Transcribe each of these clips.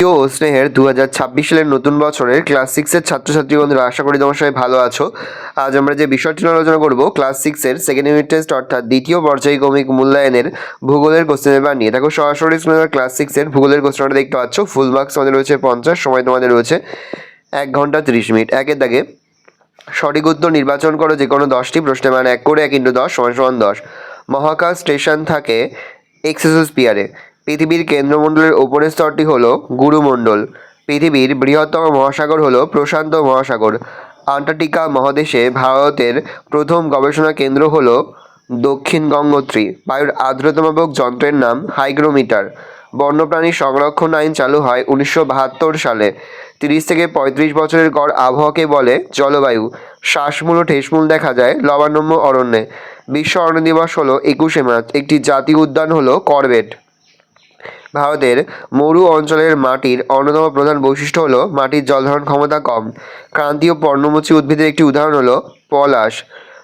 প্রিয় ও স্নেহের 2026 সালের নতুন বছরের ক্লাস 6-এর ছাত্রছাত্রী বন্ধুরা, আশা করি তোমার সবাই ভালো আছো। আজ আমরা যে বিষয়টি নিয়ে আলোচনা করব ক্লাস 6-এর সেকেন্ড ইউনিট টেস্ট অর্থাৎ দ্বিতীয় পর্যায়ক্রমিক মূল্যায়নের ভূগোলের কোশ্চেন পেপার নিয়ে। দেখো সরাসরি স্ক্রিনে ক্লাস 6-এর ভূগোলের কোশ্চেনটা দেখতে পাচ্ছ। ফুল মার্কস আমাদের রয়েছে 50, সময় তোমাদের রয়েছে 1 ঘন্টা 30 মিনিট। একের দাগে সঠিক উত্তর নির্বাচন করো যে কোনো 10টি প্রশ্নের মান 1 করে 1 × 10 = 10। মহাকাশ স্টেশন থাকে এক্সোস্পিয়ারে। পৃথিবীর কেন্দ্রমণ্ডলের ওপরের স্তরটি হলো গুরুমণ্ডল। পৃথিবীর বৃহত্তম মহাসাগর হলো প্রশান্ত মহাসাগর। আন্টার্কটিকা মহাদেশে ভারতের প্রথম গবেষণা কেন্দ্র হলো দক্ষিণ গঙ্গোত্রী। বায়ুর আর্দ্রতা মাপক যন্ত্রের নাম হাইগ্রোমিটার। বন্যপ্রাণী সংরক্ষণ আইন চালু হয় 1972 সালে। 30 থেকে 35 বছরের গড় আবহাওয়াকে বলে জলবায়ু। শ্বাসমূল ও ঠেসমূল দেখা যায় লবণাম্য অরণ্যে। বিশ্ব অরণ্য দিবস হলো 21শে মার্চ। একটি জাতীয় উদ্যান হলো করবেট। ভারতের মরু অঞ্চলের মাটির অন্যতম প্রধান বৈশিষ্ট্য হলো মাটির জলধারণ ক্ষমতা কম। ক্রান্তীয় পর্ণমোচী উদ্ভিদের একটি উদাহরণ হলো পলাশ।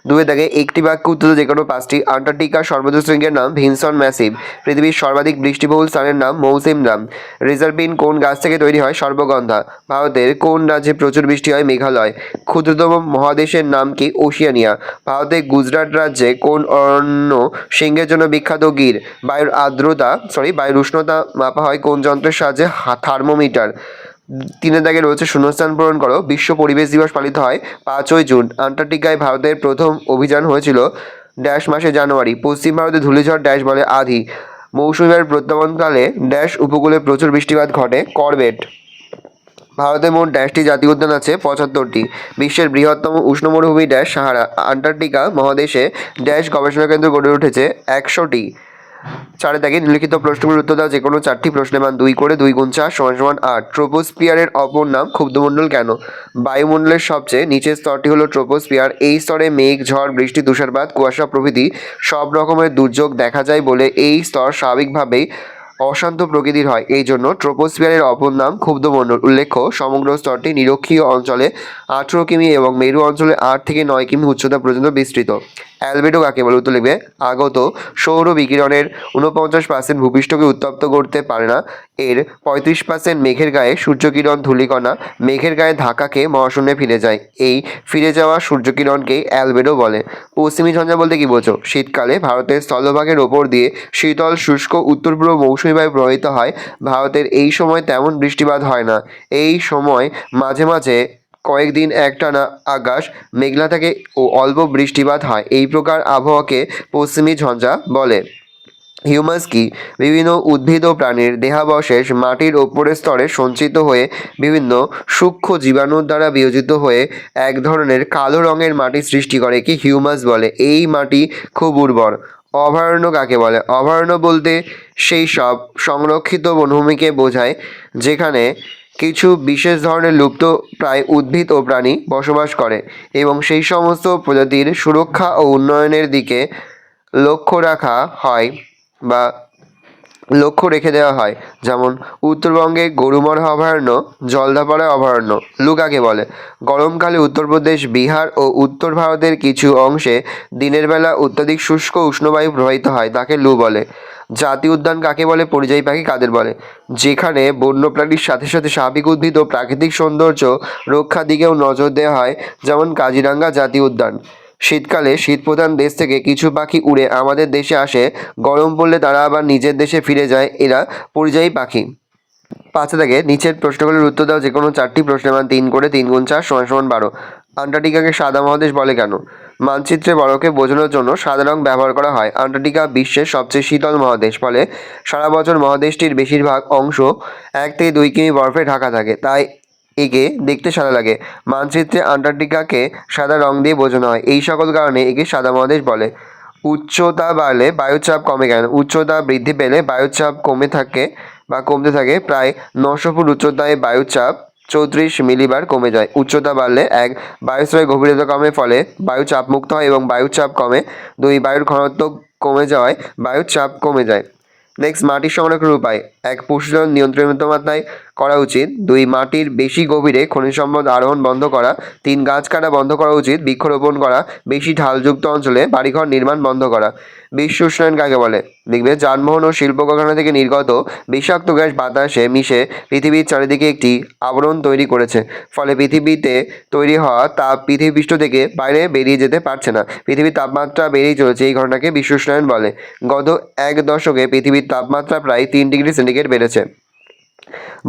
2 দাগে একটি বাক্য উত্তর যে কোনো 5টি। আন্টার্কটিকার সর্বোচ্চ শৃঙ্গের নাম ভিনসন ম্যাসিভ। পৃথিবীর সর্বাধিক বৃষ্টিবহুল স্থানের নাম মৌসিমরাম। রিজার্পিন কোন গাছ থেকে তৈরি হয়? সর্বগন্ধা। ভারতের কোন রাজ্যে প্রচুর বৃষ্টি হয়? মেঘালয়। ক্ষুদ্রতম মহাদেশের নাম কি? ওশিয়ানিয়া। ভারতের গুজরাট রাজ্যে কোন অরণ্য সিংহের জন্য বিখ্যাত? গির। বায়ুর উষ্ণতা মাপা হয় কোন যন্ত্রের সাহায্যে? থার্মোমিটার। 3 দাগে রয়েছে শূন্যস্থান পূরণ করো। বিশ্ব পরিবেশ দিবস পালিত হয় 5ই জুন। আন্টার্কটিকায় ভারতের প্রথম অভিযান হয়েছিল ড্যাশ মাসে? জানুয়ারি। পশ্চিম ভারতে ধূলিঝড় ড্যাশ বলে? আধি। মৌসুমী বায়ুর প্রত্যাবর্তনকালে ড্যাশ উপকূলে প্রচুর বৃষ্টিপাত ঘটে? করবেট। ভারতে মোট ড্যাশটি জাতীয় উদ্যান আছে? 75টি। বিশ্বের বৃহত্তম উষ্ণ মরুভূমি ড্যাশ? সাহারা। আন্টার্কটিকা মহাদেশে ড্যাশ গবেষণা কেন্দ্র গড়ে উঠেছে? 100টি। 4 দাগে নিম্নলিখিত প্রশ্নগুলোর উত্তর দাও যে কোনো 4টি প্রশ্নের মান 2 করে 2 × 4 = 8। ট্রোপোস্ফিয়ারের অপর নাম ক্ষুব্ধমণ্ডল কেন? বায়ুমণ্ডলের সবচেয়ে নিচের স্তরটি হলো ট্রোপোস্ফিয়ার। এই স্তরে মেঘ, ঝড়, বৃষ্টি, তুষারপাত, কুয়াশা প্রভৃতি সব রকমের দুর্যোগ দেখা যায় বলে এই স্তর স্বাভাবিকভাবেই অশান্ত প্রকৃতির হয়। এই জন্য ট্রোপোস্ফিয়ারের অপর নাম ক্ষুব্ধমণ্ডল। উল্লেখ্য, সমগ্র স্তরটি নিরক্ষীয় অঞ্চলে 18 কিমি এবং মেরু অঞ্চলে 8 থেকে 9 কিমি উচ্চতা পর্যন্ত বিস্তৃত। অ্যালবেডো কাকে বলে? উত্তর লিখবে আগত সৌর বিকিরণের 49% ভূপৃষ্ঠকে উত্তপ্ত করতে পারে না। এর 35% মেঘের গায়ে সূর্যকিরণ ধূলিকণা মেঘের গায়ে ধাক্কা খেয়ে মহাশূন্যে ফিরে যায়। এই ফিরে যাওয়া সূর্যকিরণকেই অ্যালবেডো বলে। পশ্চিমী ঝঞ্ঝা বলতে কি বোঝো? শীতকালে ভারতের স্থলভাগের ওপর দিয়ে শীতল শুষ্ক উত্তর পূর্ব মৌসুমী বায়ু প্রবাহিত হয়। ভারতের এই সময় তেমন বৃষ্টিপাত হয় না। এই সময় মাঝে মাঝে কয়েকদিন একটানা আকাশ মেঘলা থাকে ও অল্প বৃষ্টিপাত হয়। এই প্রকার আবহাওয়াকে পশ্চিমী ঝঞ্ঝা বলে। হিউমাস কি? বিভিন্ন উদ্ভিদ ও প্রাণীর দেহাবশেষ মাটির ওপরের স্তরে সঞ্চিত হয়ে বিভিন্ন সূক্ষ্ম জীবাণুর দ্বারা বিয়োজিত হয়ে এক ধরনের কালো রঙের মাটি সৃষ্টি করে। কি হিউমাস বলে। এই মাটি খুব উর্বর। অভয়ারণ্য কাকে বলে? অভয়ারণ্য বলতে সেই সব সংরক্ষিত বনভূমিকে বোঝায় যেখানে কিছু বিশেষ ধরনের লুপ্ত প্রায় উদ্ভিদ ও প্রাণী বসবাস করে এবং সেই সমস্ত প্রজাতির সুরক্ষা ও উন্নয়নের দিকে লক্ষ্য রেখে দেওয়া হয়। যেমন উত্তরবঙ্গে গরুমারা অভয়ারণ্য, জলদাপাড়া অভয়ারণ্য। লু কাকে বলে? গরমকালে উত্তরপ্রদেশ, বিহার ও উত্তর ভারতের কিছু অংশে দিনের বেলা অত্যাধিক শুষ্ক উষ্ণবায়ু প্রবাহিত হয়, তাকে লু বলে। জাতীয় উদ্যান কাকে বলে? পরিযায়ী পাখি কাদের বলে? যেখানে বন্যপ্রাণীর সাথে সাথে স্বাভাবিক উদ্ভিদ ও প্রাকৃতিক সৌন্দর্য রক্ষার দিকেও নজর দেওয়া হয়, যেমন কাজিরাঙ্গা জাতীয় উদ্যান। শীতকালে শীতপ্রধান দেশ থেকে কিছু পাখি উড়ে আমাদের দেশে আসে। গরম পড়লে তারা আবার নিজের দেশে ফিরে যায়। এরা পরিযায়ী পাখি। 5 থেকে নিচের প্রশ্নগুলোর উত্তর দাও যে কোনো 4টি প্রশ্নের মান 3 করে 3 × 4 = 12। আন্টার্কটিকাকে সাদা মহাদেশ বলে কেন? মানচিত্রে বরফকে বোঝানোর জন্য সাদা রং ব্যবহার করা হয়। আন্টার্কটিকা বিশ্বের সবচেয়ে শীতল মহাদেশ, ফলে সারা বছর মহাদেশটির বেশিরভাগ অংশ 1 থেকে 2 কিমি বরফে ঢাকা থাকে, তাই একে দেখতে সাদা লাগে। মানচিত্রে আন্টার্কটিকাকে সাদা রং দিয়ে বোঝানো হয়। এই সকল কারণে একে সাদা মহাদেশ বলে। উচ্চতা বাড়লে বায়ুচাপ কমে কেন? উচ্চতা বৃদ্ধি পেলে বায়ুচাপ কমতে থাকে। প্রায় 900 ফুট উচ্চতায় বায়ুচাপ 34 মিলিবার কমে যায়। উচ্চতা বাড়লে 1 বায়ুস্তরের গভীরতা কমে, ফলে বায়ু চাপমুক্ত হয় এবং বায়ুচাপ কমে। 2 বায়ুর ঘনত্ব কমে যাওয়ায় বায়ুচাপ কমে যায়। নেক্সট, মাটির সংরক্ষণের উপায়। 1 পশুচারণ নিয়ন্ত্রণের মাত্রায় করা উচিত? 2 মাটির বেশি গভীরে খনিজ সম্পদ আরোহণ বন্ধ করা। 3 গাছ কাটা বন্ধ করা উচিত। বৃক্ষরোপণ করা। বেশি ঢালযুক্ত অঞ্চলে বাড়িঘর নির্মাণ বন্ধ করা। বিশ্ব উষ্ণায়ন কাকে বলে? দেখবে যানবাহন ও শিল্প কারখানা থেকে নির্গত বিষাক্ত গ্যাস বাতাসে মিশে পৃথিবীর চারিদিকে একটি আবরণ তৈরি করেছে। ফলে পৃথিবীতে তৈরি হওয়া তাপ পৃথিবী পৃষ্ঠ থেকে বাইরে বেরিয়ে যেতে পারছে না। পৃথিবীর তাপমাত্রা বেড়েই চলেছে। এই ঘটনাকে বিশ্ব উষ্ণায়ন বলে। গত 1 দশকে পৃথিবীর তাপমাত্রা প্রায় 3 ডিগ্রি সেন্টিগ্রেড বেড়েছে।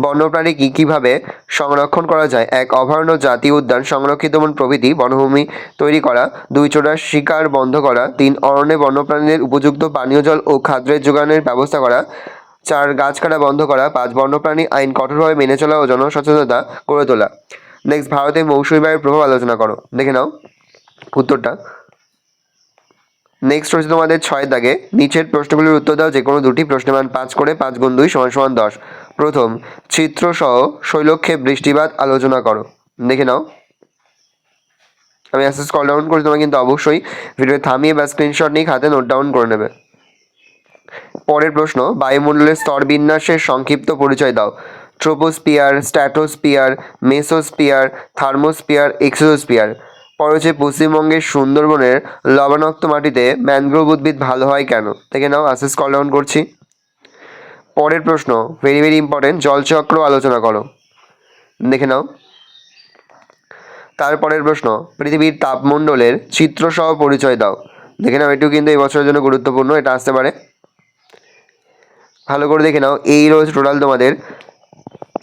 বন্যপ্রাণী কীভাবে সংরক্ষণ করা যায়? 1 অভয়ারণ্য, জাতীয় উদ্যান, সংরক্ষিত বন প্রভৃতি বনভূমি তৈরি করা। 2 চোরার শিকার বন্ধ করা। 3 অরণ্যে বন্যপ্রাণীদের উপযুক্ত পানীয় জল ও খাদ্যের যোগানের ব্যবস্থা করা। 4 গাছ কাটা বন্ধ করা। 5 বন্যপ্রাণী আইন কঠোরভাবে মেনে চলা ও জনসচেতনতা গড়ে তোলা। নেক্সট, ভারতে মৌসুমী বায়ুর প্রভাব আলোচনা করো। দেখে নাও উত্তরটা। নেক্সট হচ্ছে তোমাদের 6 দাগে নিচের প্রশ্নগুলির উত্তর দাও যে কোনো দুটি। প্রশ্নের মান 5 করে, 5 গুণ 2 = 10। প্রথম, চিত্রসহ শৈলক্ষেপ বৃষ্টিপাত আলোচনা করো। দেখে নাও। আমি আস্তে স্ক্রল ডাউন করি, তোমরা কিন্তু অবশ্যই ভিডিও থামিয়ে বা স্ক্রিনশট নিয়ে হাতে নোট ডাউন করে নেবে। পরের প্রশ্ন, বায়ুমণ্ডলের স্তর বিন্যাসের সংক্ষিপ্ত পরিচয় দাও। Troposphere, stratosphere, mesosphere, thermosphere, exosphere. পরে হচ্ছে পশ্চিমবঙ্গের সুন্দরবনের লবণাক্ত মাটিতে ম্যানগ্রোভ উদ্ভিদ ভালো হয় কেন? দেখে নাও, আস্তে স্ক্রল ডাউন করছি। পরের প্রশ্ন, ভেরি ভেরি ইম্পর্টেন্ট, জলচক্র আলোচনা করো। দেখে নাও। তারপরের প্রশ্ন, পৃথিবীর তাপমণ্ডলের চিত্রসহ পরিচয় দাও। দেখে নাও, এটিও কিন্তু এই বছরের জন্য গুরুত্বপূর্ণ, এটা আসতে পারে। ভালো করে দেখে নাও। এই রয়েছে টোটাল তোমাদের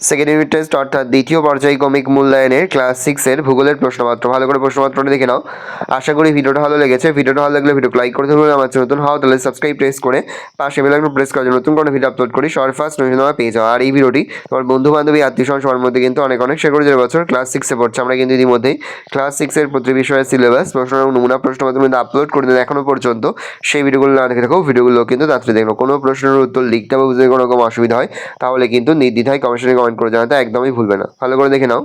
সেকেন্ড ইউনিট টেস্ট অর্থাৎ দ্বিতীয় পর্যায়ক্রমিক মূল্যায়নের ক্লাস 6-এর ভূগোলের প্রশ্নপত্র। ভালো করে প্রশ্নপত্রটা দেখে নাও। আশা করি ভিডিওটা ভালো লেগেছে। ভিডিওটা ভালো লাগলে ভিডিওকে লাইক করে দেবে। আমার নতুন হও তাহলে সাবস্ক্রাইব প্রেস করে পাশে বেল আইকন প্রেস করে নতুন কোনো ভিডিও আপলোড করি সবার ফার্স্ট নোটিফিকেশন পেয়ে যাও। আর এই ভিডিওটি তোমার বন্ধু বান্ধবী আত্মীয় স্বজন সবার মধ্যে কিন্তু অনেক শেয়ার করে দেবে। বছর ক্লাস 6-এ পড়ছে। আমরা কিন্তু ইতিমধ্যেই ক্লাস 6-এর প্রতি বিষয়ের সিলেবাস প্রশ্ন এবং নমুনা প্রশ্নপত্র কিন্তু আপলোড করে দেন এখনো পর্যন্ত। সেই ভিডিওগুলো না দেখে থাকো, ভিডিওগুলো কিন্তু তাড়াতাড়ি দেখো। কোনো প্রশ্নের উত্তর লিখতে বা বুঝতে কোনো রকম অসুবিধা হয় তাহলে কিন্তু নির্দ্বিধায় কমেন্ট করে জানাতে একদমই ভুলবে না। ভালো করে দেখে নাও।